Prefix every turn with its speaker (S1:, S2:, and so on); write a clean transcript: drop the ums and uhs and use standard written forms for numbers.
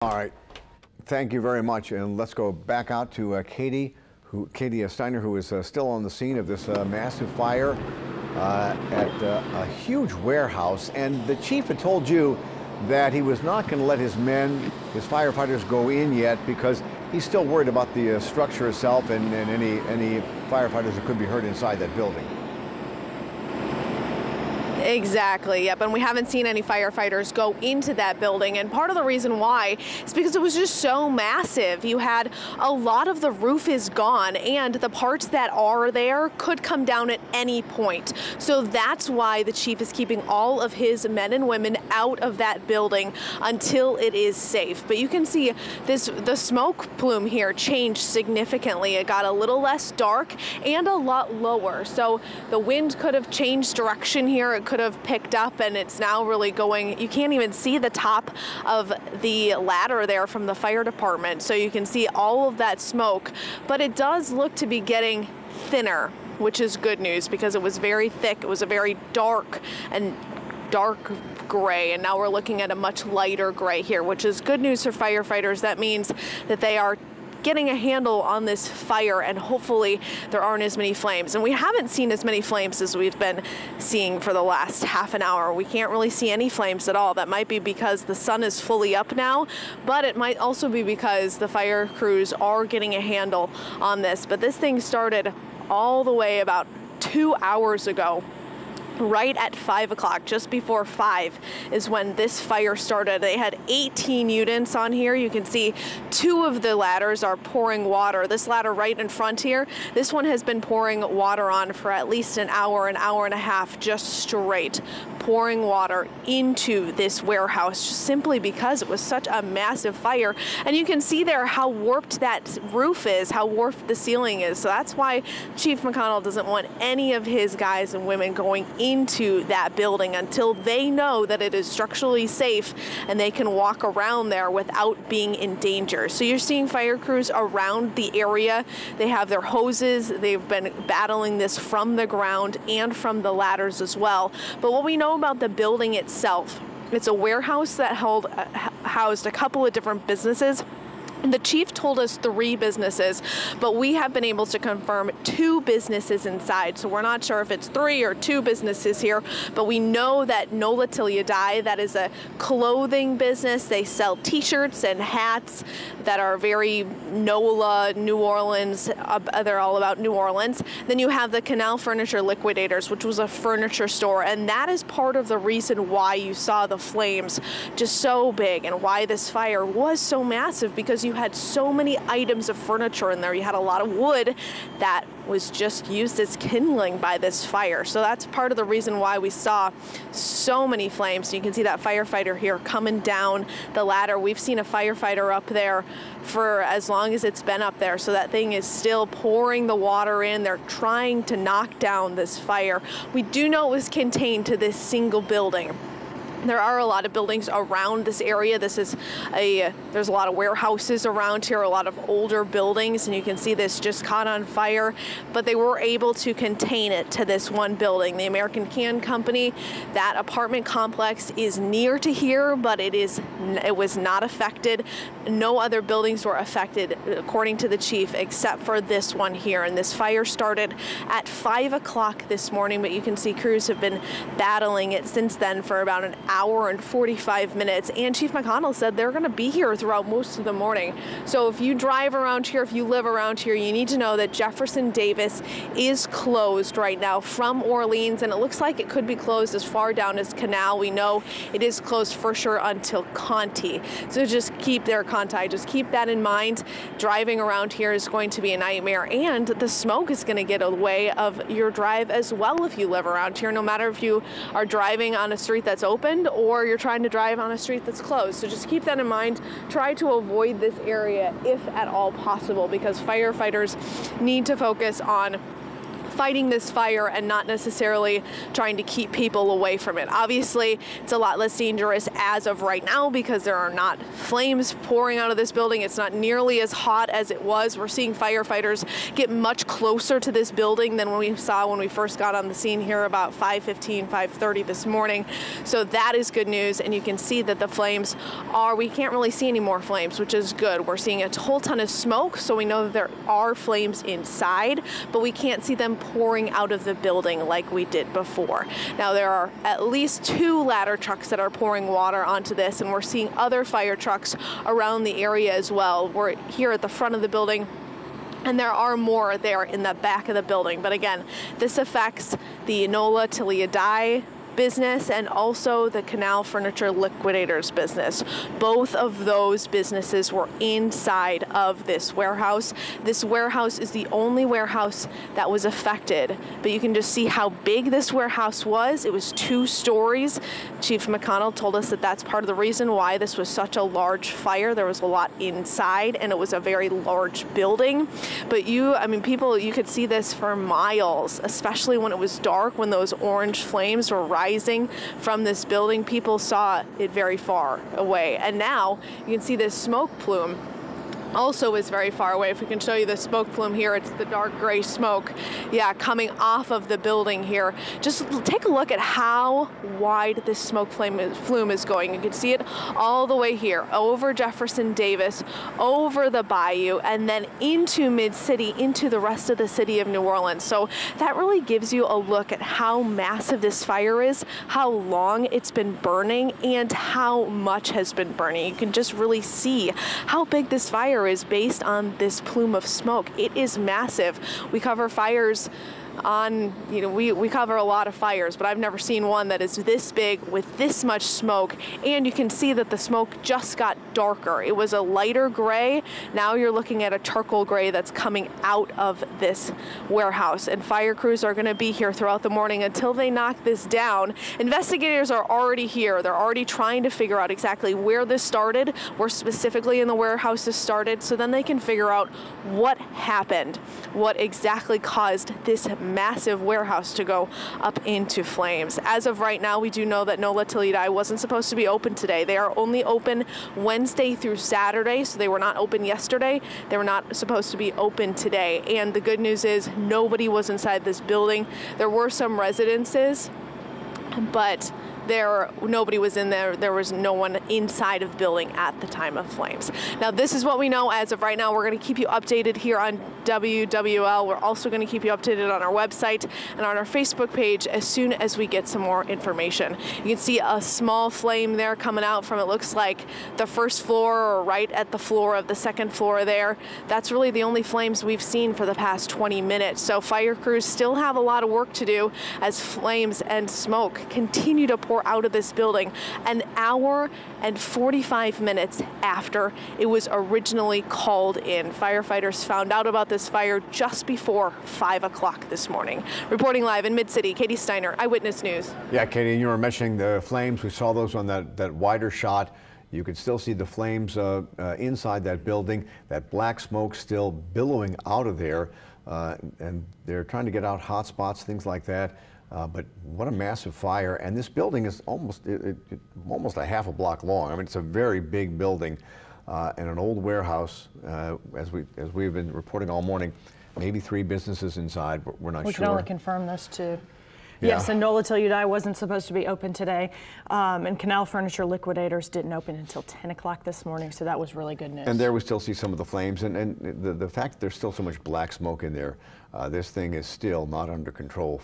S1: All right, thank you very much, and let's go back out to Katie Steiner, who is still on the scene of this massive fire at a huge warehouse. And the chief had told you that he was not going to let his firefighters go in yet because he's still worried about the structure itself and any firefighters that could be hurt inside that building.
S2: Exactly, yep, and we haven't seen any firefighters go into that building, and part of the reason why is because it was just so massive. You had a lot of the roof is gone, and the parts that are there could come down at any point. So that's why the chief is keeping all of his men and women out of that building until it is safe. But you can see the smoke plume here changed significantly. It got a little less dark and a lot lower. So the wind could have changed direction here. It could have picked up, and it's now really going. You can't even see the top of the ladder there from the fire department, so you can see all of that smoke, but it does look to be getting thinner, which is good news because it was very thick. It was a very dark gray, and now we're looking at a much lighter gray here, which is good news for firefighters. That means that they are getting a handle on this fire, and hopefully there aren't as many flames. And we haven't seen as many flames as we've been seeing for the last half an hour. We can't really see any flames at all. That might be because the sun is fully up now, but it might also be because the fire crews are getting a handle on this. But this thing started all the way about 2 hours ago. Right at 5 o'clock, just before 5 is when this fire started. They had 18 units on here. You can see 2 of the ladders are pouring water. This ladder right in front here, this one has been pouring water on for at least an hour and a half, just straight pouring water into this warehouse simply because it was such a massive fire. And you can see there how warped that roof is, how warped the ceiling is. So that's why Chief McConnell doesn't want any of his guys and women going into that building until they know that it is structurally safe and they can walk around there without being in danger. So you're seeing fire crews around the area. They have their hoses. They've been battling this from the ground and from the ladders as well. But what we know about the building itself, it's a warehouse that housed a couple of different businesses. The chief told us 3 businesses, but we have been able to confirm 2 businesses inside. So we're not sure if it's 3 or 2 businesses here, but we know that Nola Till You Die, that is a clothing business. They sell t-shirts and hats that are very Nola, New Orleans. They're all about New Orleans. Then you have the Canal Furniture Liquidators, which was a furniture store. And that is part of the reason why you saw the flames just so big and why this fire was so massive, because you had so many items of furniture in there. You had a lot of wood that was just used as kindling by this fire. So that's part of the reason why we saw so many flames. You can see that firefighter here coming down the ladder. We've seen a firefighter up there for as long as it's been up there. So that thing is still pouring the water in. They're trying to knock down this fire. We do know it was contained to this single building. There are a lot of buildings around this area. There's a lot of warehouses around here, a lot of older buildings, and you can see this just caught on fire, but they were able to contain it to this one building. The American Can Company, that apartment complex is near to here, but it was not affected. No other buildings were affected, according to the chief, except for this one here. And this fire started at 5 o'clock this morning, but you can see crews have been battling it since then for about an hour and 45 minutes, and Chief McConnell said they're going to be here throughout most of the morning. So if you drive around here, if you live around here, you need to know that Jefferson Davis is closed right now from Orleans, and it looks like it could be closed as far down as Canal. We know it is closed for sure until Conti. So just keep that in mind. Driving around here is going to be a nightmare, and the smoke is going to get in the way of your drive as well if you live around here, no matter if you are driving on a street that's open or you're trying to drive on a street that's closed. So just keep that in mind. Try to avoid this area if at all possible, because firefighters need to focus on fighting this fire and not necessarily trying to keep people away from it. Obviously, it's a lot less dangerous as of right now because there are not flames pouring out of this building. It's not nearly as hot as it was. We're seeing firefighters get much closer to this building than we saw when we first got on the scene here about 5:15, 5:30 this morning. So that is good news, and you can see that the flames we can't really see any more flames, which is good. We're seeing a whole ton of smoke, so we know that there are flames inside, but we can't see them pouring out of the building like we did before. Now, there are at least 2 ladder trucks that are pouring water onto this, and we're seeing other fire trucks around the area as well. We're here at the front of the building, and there are more there in the back of the building. But again, this affects the Nola Till You Die business and also the Canal Furniture Liquidators business. Both of those businesses were inside of this warehouse. This warehouse is the only warehouse that was affected, but you can just see how big this warehouse was. It was 2 stories. Chief McConnell told us that that's part of the reason why this was such a large fire. There was a lot inside, and it was a very large building. But you could see this for miles, especially when it was dark, when those orange flames were rising from this building. People saw it very far away, and now you can see this smoke plume also is very far away. If we can show you the smoke plume here, it's the dark gray smoke, coming off of the building here. Just take a look at how wide this smoke flume is going. You can see it all the way here, over Jefferson Davis, over the bayou, and then into Mid-City, into the rest of the city of New Orleans. So that really gives you a look at how massive this fire is, how long it's been burning, and how much has been burning. You can just really see how big this fire is based on this plume of smoke. It is massive. We cover fires on, we cover a lot of fires, but I've never seen one that is this big with this much smoke. And you can see that the smoke just got darker. It was a lighter gray. Now you're looking at a charcoal gray that's coming out of this warehouse. And fire crews are going to be here throughout the morning until they knock this down. Investigators are already here. They're already trying to figure out exactly where this started, where specifically in the warehouse this started, so then they can figure out what happened, what exactly caused this massive warehouse to go up into flames. As of right now, we do know that Nola Till You Die wasn't supposed to be open today. They are only open Wednesday through Saturday, so they were not open yesterday. They were not supposed to be open today. And the good news is nobody was inside this building. There were some residences, but nobody was in there. There was no one inside of the building at the time of flames. Now, this is what we know as of right now. We're going to keep you updated here on WWL. We're also going to keep you updated on our website and on our Facebook page as soon as we get some more information. You can see a small flame there coming out from, it looks like, the first floor, or right at the floor of the second floor there. That's really the only flames we've seen for the past 20 minutes. So fire crews still have a lot of work to do as flames and smoke continue to pour out of this building an hour and 45 minutes after it was originally called in. Firefighters found out about this fire just before 5 o'clock this morning. Reporting live in Mid-City, Katie Steiner, Eyewitness News.
S1: Yeah, Katie, and you were mentioning the flames. We saw those on that wider shot. You could still see the flames inside that building, that black smoke still billowing out of there. And they're trying to get out hot spots, things like that. But what a massive fire. And this building is almost a half a block long. I mean, it's a very big building and an old warehouse, as we've been reporting all morning. Maybe 3 businesses inside, but we're not sure.
S3: We can only confirm this too.
S1: Yeah.
S3: Yes, and Nola Till You Die wasn't supposed to be open today, and Canal Furniture Liquidators didn't open until 10 o'clock this morning, so that was really good news.
S1: And there we still see some of the flames, and the fact that there's still so much black smoke in there, this thing is still not under control.